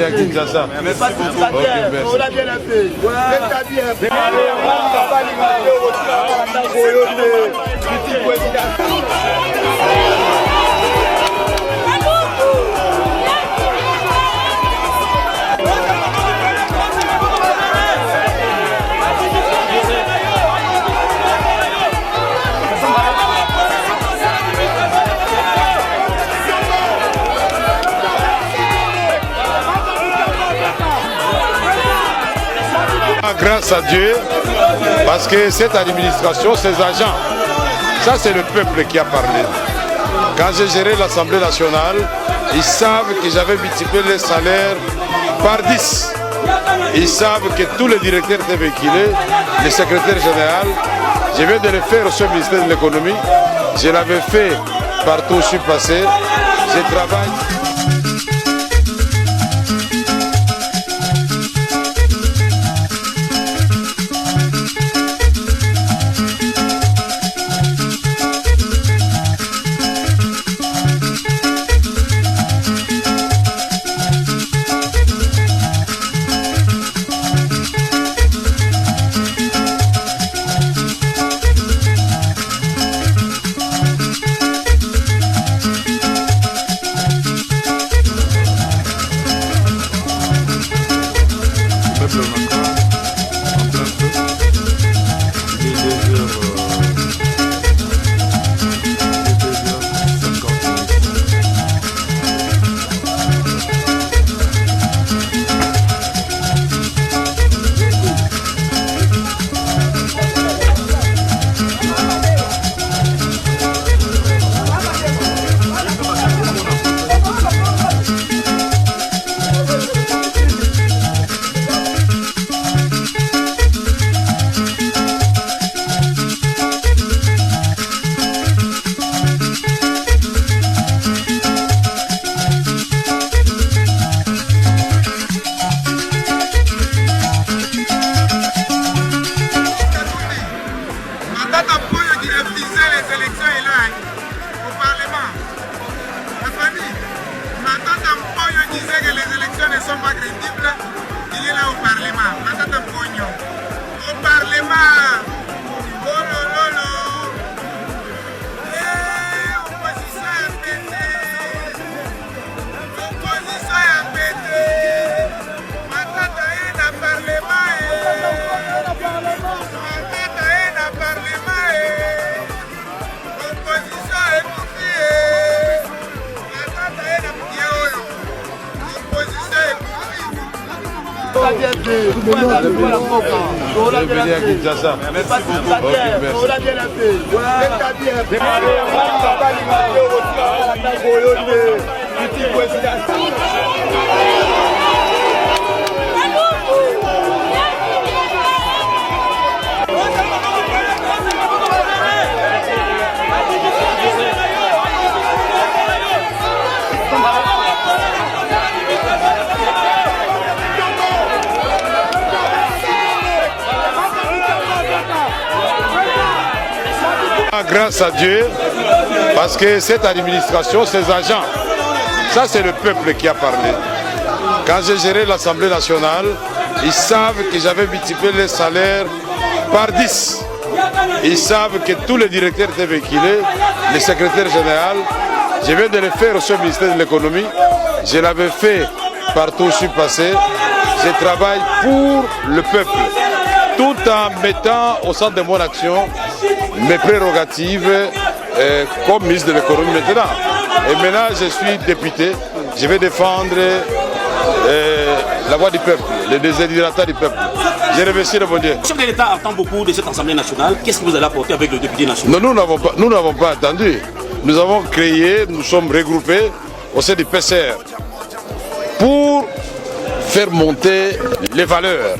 à Kinshasa. Merci Grâce à Dieu, parce que cette administration, ces agents, ça c'est le peuple qui a parlé. Quand j'ai géré l'Assemblée nationale, ils savent que j'avais multiplié les salaires par 10. Ils savent que tous les directeurs étaient véhiculés, le secrétaire général. Je viens de le faire au ministère de l'économie. Je l'avais fait partout où je suis passé. Je travaille. Bienvenue à Kinshasa. Merci Grâce à Dieu, parce que cette administration, ces agents, ça c'est le peuple qui a parlé. Quand j'ai géré l'Assemblée nationale, ils savent que j'avais multiplié les salaires par 10. Ils savent que tous les directeurs étaient véhiculés, le secrétaire général. Je viens de le faire au ministère de l'économie. Je l'avais fait partout où je suis passé. Je travaille pour le peuple, tout en mettant au centre de mon action mes prérogatives comme ministre de l'économie maintenant. Et maintenant, je suis député. Je vais défendre la voix du peuple, les déshydratants du peuple. Je remercie le bon Dieu. Le chef de l'État attend beaucoup de cette Assemblée nationale. Qu'est-ce que vous allez apporter avec le député national? Non, nous n'avons pas attendu. Nous avons créé, nous sommes regroupés au sein du PCR pour faire monter les valeurs.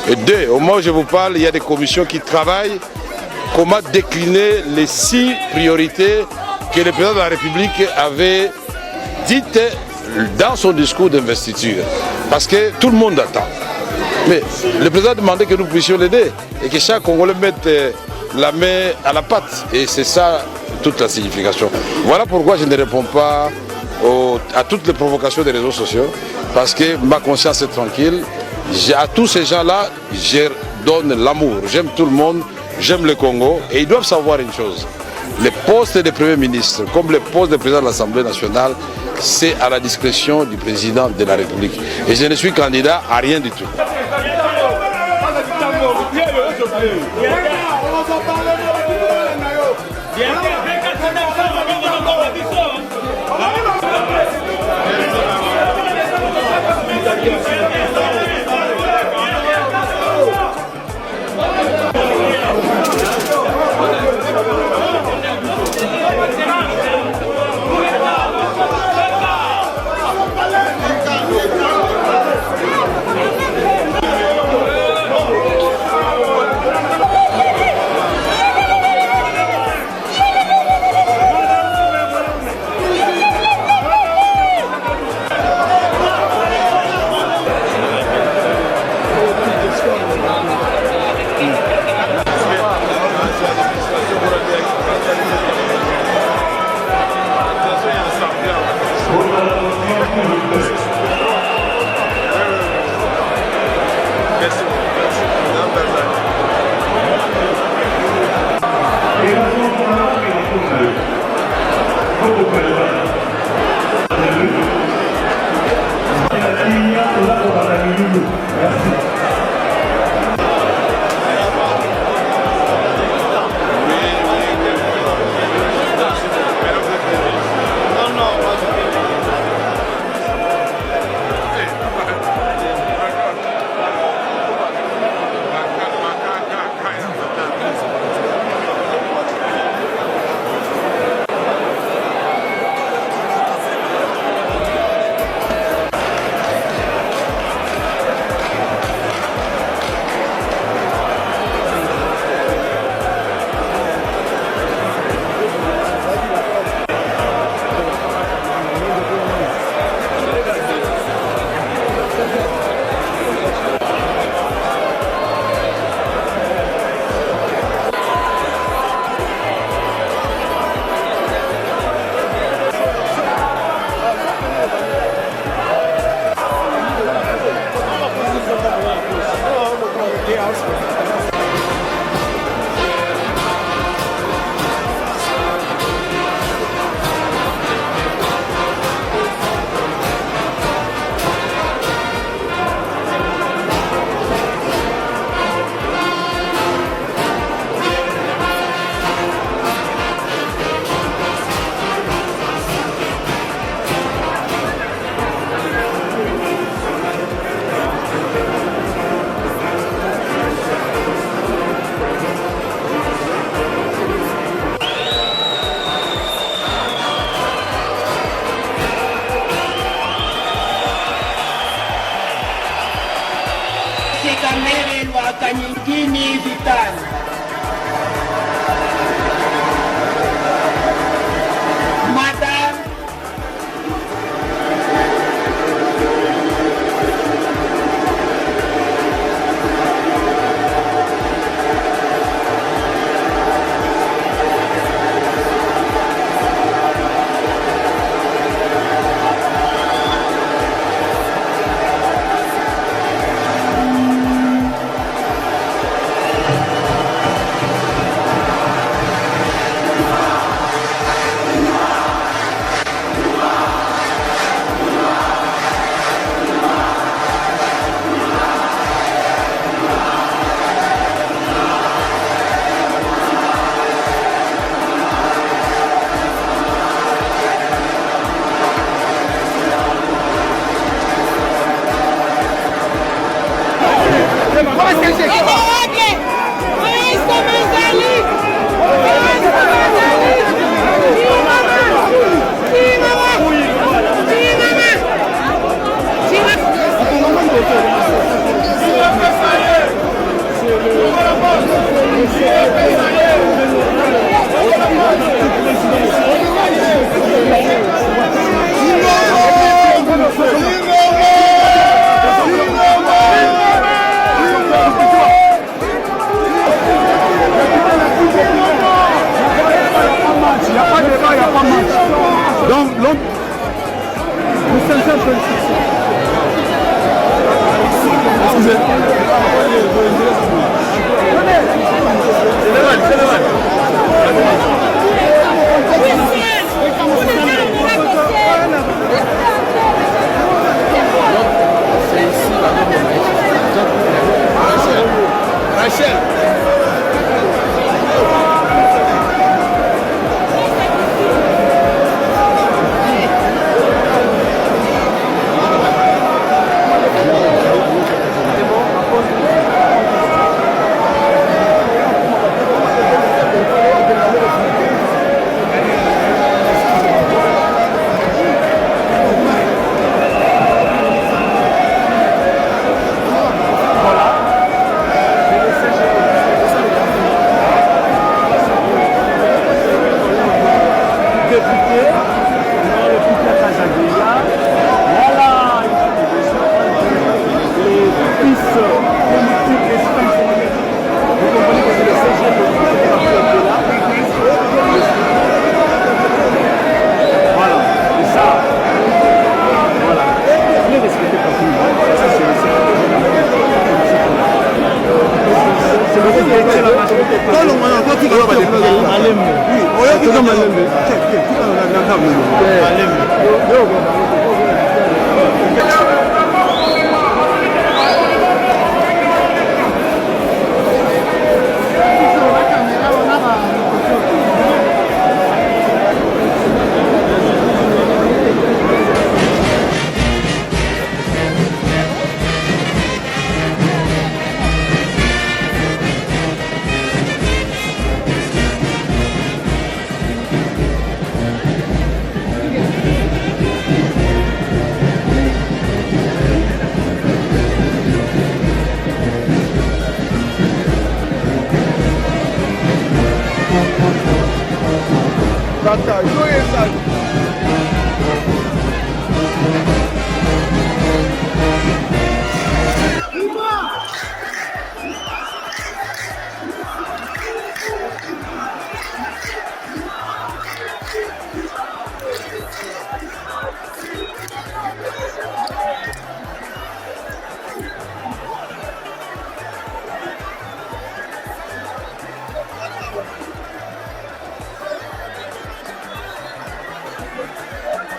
Et deux, au moment où je vous parle, il y a des commissions qui travaillent comment décliner les 6 priorités que le président de la République avait dites dans son discours d'investiture. Parce que tout le monde attend. Mais le président a demandé que nous puissions l'aider et que chaque Congolais mette la main à la pâte. Et c'est ça toute la signification. Voilà pourquoi je ne réponds pas à toutes les provocations des réseaux sociaux, parce que ma conscience est tranquille. À tous ces gens-là, je donne l'amour. J'aime tout le monde, j'aime le Congo. Et ils doivent savoir une chose. Les postes de Premier ministre, comme les postes de président de l'Assemblée nationale, c'est à la discrétion du président de la République. Et je ne suis candidat à rien du tout.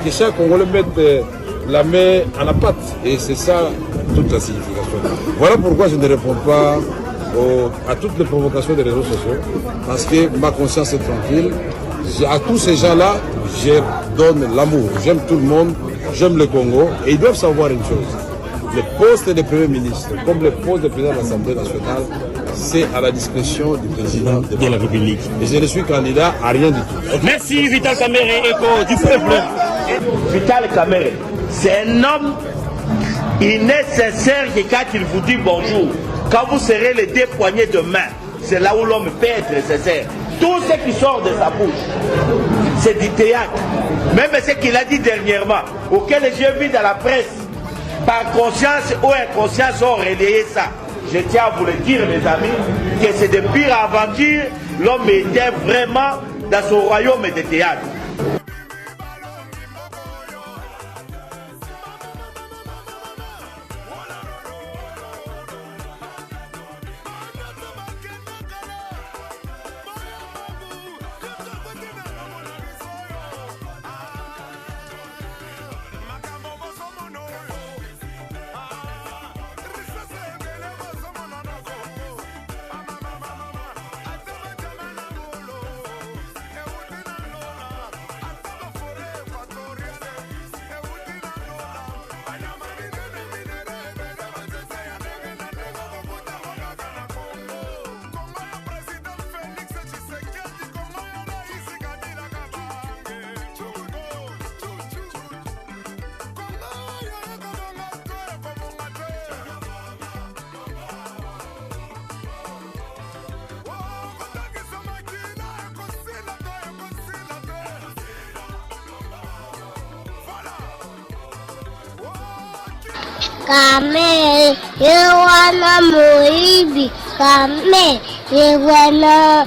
Que chaque Congolais mette la main à la pâte. Et c'est ça toute la signification. Voilà pourquoi je ne réponds pas à toutes les provocations des réseaux sociaux. Parce que ma conscience est tranquille. À tous ces gens-là, je donne l'amour. J'aime tout le monde, j'aime le Congo. Et ils doivent savoir une chose. Le poste de Premier ministre, comme le poste de président de l'Assemblée nationale, c'est à la discrétion du président de la République. Et je ne suis candidat à rien du tout. Merci Vital Kamerhe, écho du peuple. Vital Kamerhe, c'est un homme, il n'est sincère que quand il vous dit bonjour, quand vous serrez les deux poignées de main, c'est là où l'homme peut être sincère. Tout ce qui sort de sa bouche, c'est du théâtre. Même ce qu'il a dit dernièrement, auquel j'ai vu dans la presse, par conscience ou inconscience, ont relayé ça. Je tiens à vous le dire, mes amis, que c'est de pires aventures. L'homme était vraiment dans son royaume de théâtre. Kame yewana moibi, kame yewana